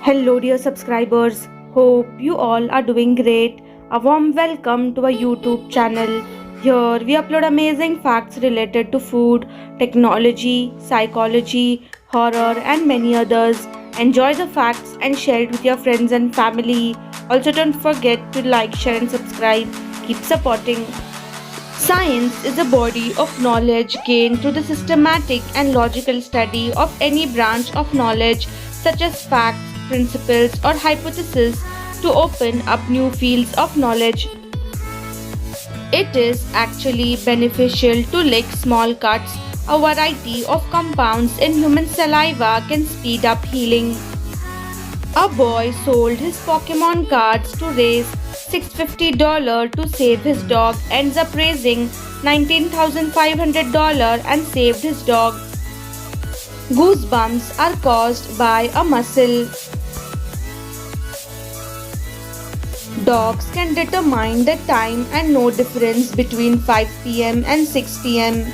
Hello, dear subscribers. Hope you all are doing great. A warm welcome to our YouTube channel. Here we upload amazing facts related to food, technology, psychology, horror, and many others. Enjoy the facts and share it with your friends and family. Also, don't forget to like, share, and subscribe. Keep supporting. Science is a body of knowledge gained through the systematic and logical study of any branch of knowledge, such as facts, principles, or hypotheses, to open up new fields of knowledge. It is actually beneficial to lick small cuts. A variety of compounds in human saliva can speed up healing. A boy sold his Pokemon cards to raise $650 to save his dog, ends up raising $19,500 and saved his dog. Goosebumps are caused by a muscle. Dogs can determine the time and know difference between 5 p.m. and 6 p.m.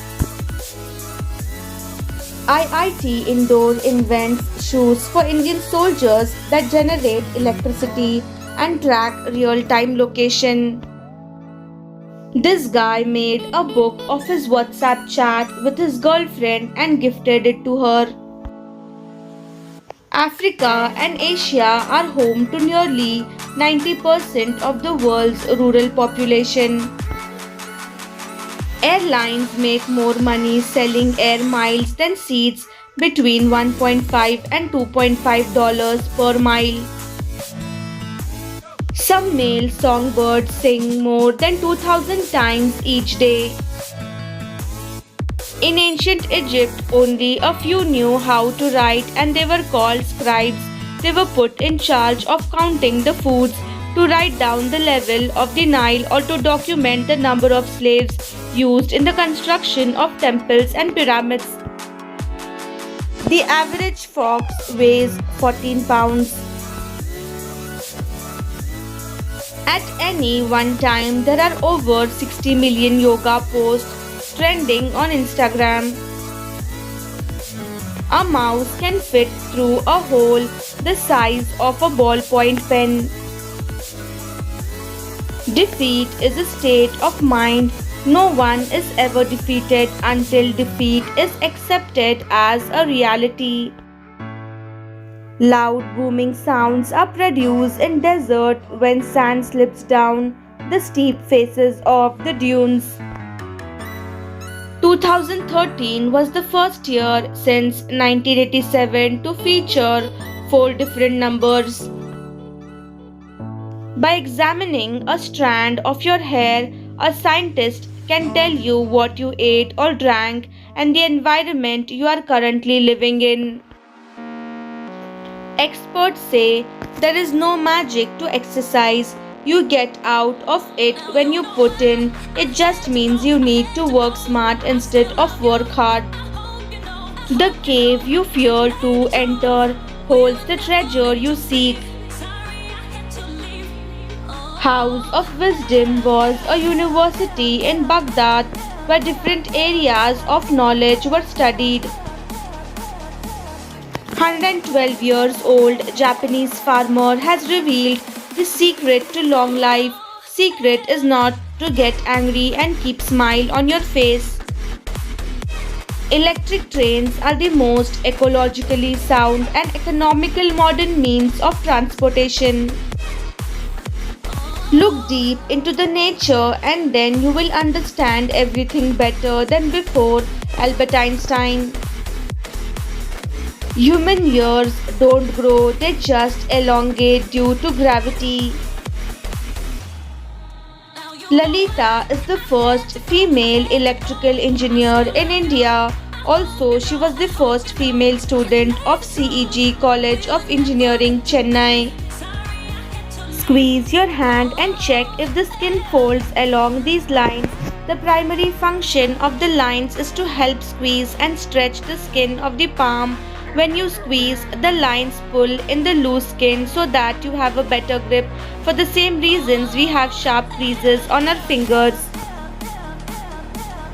IIT Indore invents shoes for Indian soldiers that generate electricity and track real-time location. This guy made a book of his WhatsApp chat with his girlfriend and gifted it to her. Africa and Asia are home to nearly 90% of the world's rural population. Airlines make more money selling air miles than seats, between $1.5 and $2.5 per mile. Some male songbirds sing more than 2,000 times each day. In ancient Egypt, only a few knew how to write and they were called scribes. They were put in charge of counting the foods, to write down the level of the Nile, or to document the number of slaves used in the construction of temples and pyramids. The average fox weighs 14 pounds. At any one time, there are over 60 million yoga posts trending on Instagram. A mouse can fit through a hole the size of a ballpoint pen. Defeat is a state of mind. No one is ever defeated until defeat is accepted as a reality. Loud booming sounds are produced in desert when sand slips down the steep faces of the dunes. 2013 was the first year since 1987 to feature four different numbers. By examining a strand of your hair, a scientist can tell you what you ate or drank and the environment you are currently living in. Experts say there is no magic to exercise. You get out of it when you put in. It just means you need to work smart instead of work hard. The cave you fear to enter holds the treasure you seek. House of Wisdom was a university in Baghdad where different areas of knowledge were studied. 112 years old Japanese farmer has revealed his secret to long life. Secret is not to get angry and keep smile on your face. Electric trains are the most ecologically sound and economical modern means of transportation. Look deep into the nature and then you will understand everything better than before. Albert Einstein. Human ears don't grow, they just elongate due to gravity. Lalita is the first female electrical engineer in India. Also, she was the first female student of CEG College of Engineering, Chennai. Squeeze your hand and check if the skin folds along these lines. The primary function of the lines is to help squeeze and stretch the skin of the palm. When you squeeze, the lines pull in the loose skin so that you have a better grip. For the same reasons, we have sharp creases on our fingers.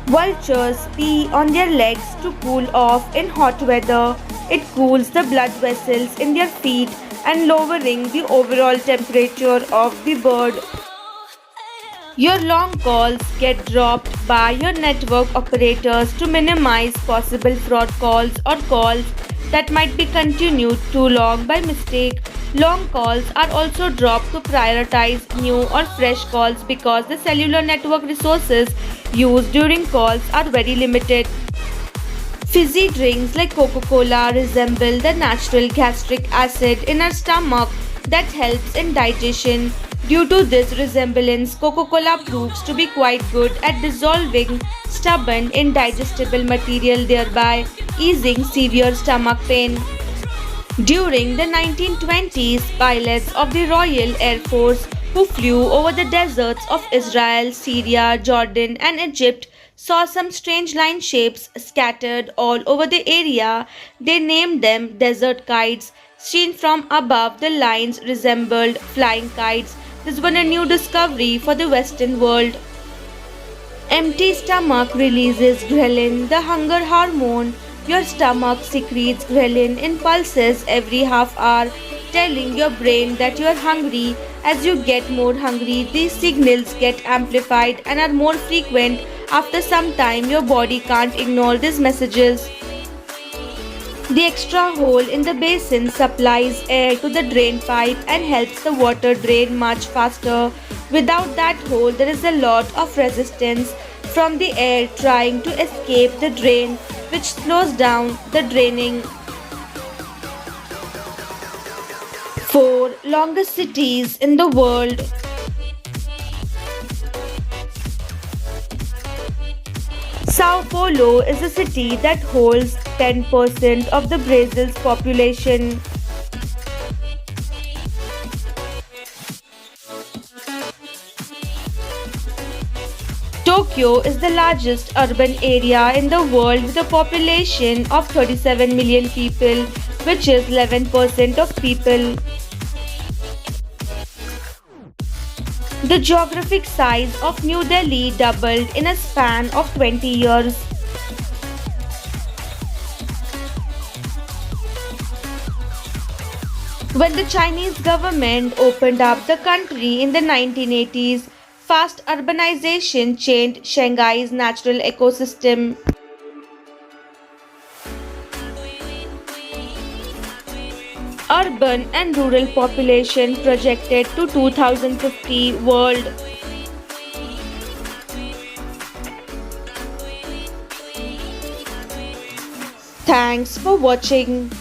Vultures pee on their legs to cool off in hot weather. It cools the blood vessels in their feet and lowering the overall temperature of the bird. Your long calls get dropped by your network operators to minimize possible fraud calls or calls that might be continued too long by mistake. Long calls are also dropped to prioritize new or fresh calls because the cellular network resources used during calls are very limited. Fizzy drinks like Coca Cola resemble the natural gastric acid in our stomach that helps in digestion. Due to this resemblance, Coca Cola proves to be quite good at dissolving stubborn, indigestible material, thereby easing severe stomach pain. During the 1920s, pilots of the Royal Air Force who flew over the deserts of Israel, Syria, Jordan, and Egypt saw some strange line shapes scattered all over the area. They named them desert kites. Seen from above, the lines resembled flying kites. This was a new discovery for the Western world. Empty stomach releases ghrelin, the hunger hormone. Your stomach secretes ghrelin in pulses every half hour, telling your brain that you are hungry. As you get more hungry, these signals get amplified and are more frequent. After some time, your body can't ignore these messages. The extra hole in the basin supplies air to the drain pipe and helps the water drain much faster. Without that hole, there is a lot of resistance from the air trying to escape the drain, which slows down the draining. 4 longest cities in the world. Sao Paulo is a city that holds 10% of the Brazil's population. Tokyo is the largest urban area in the world with a population of 37 million people, which is 11% of people. The geographic size of New Delhi doubled in a span of 20 years. When the Chinese government opened up the country in the 1980s, fast urbanization changed Shanghai's natural ecosystem. Urban and rural population projected to 2050 world. Thanks for watching.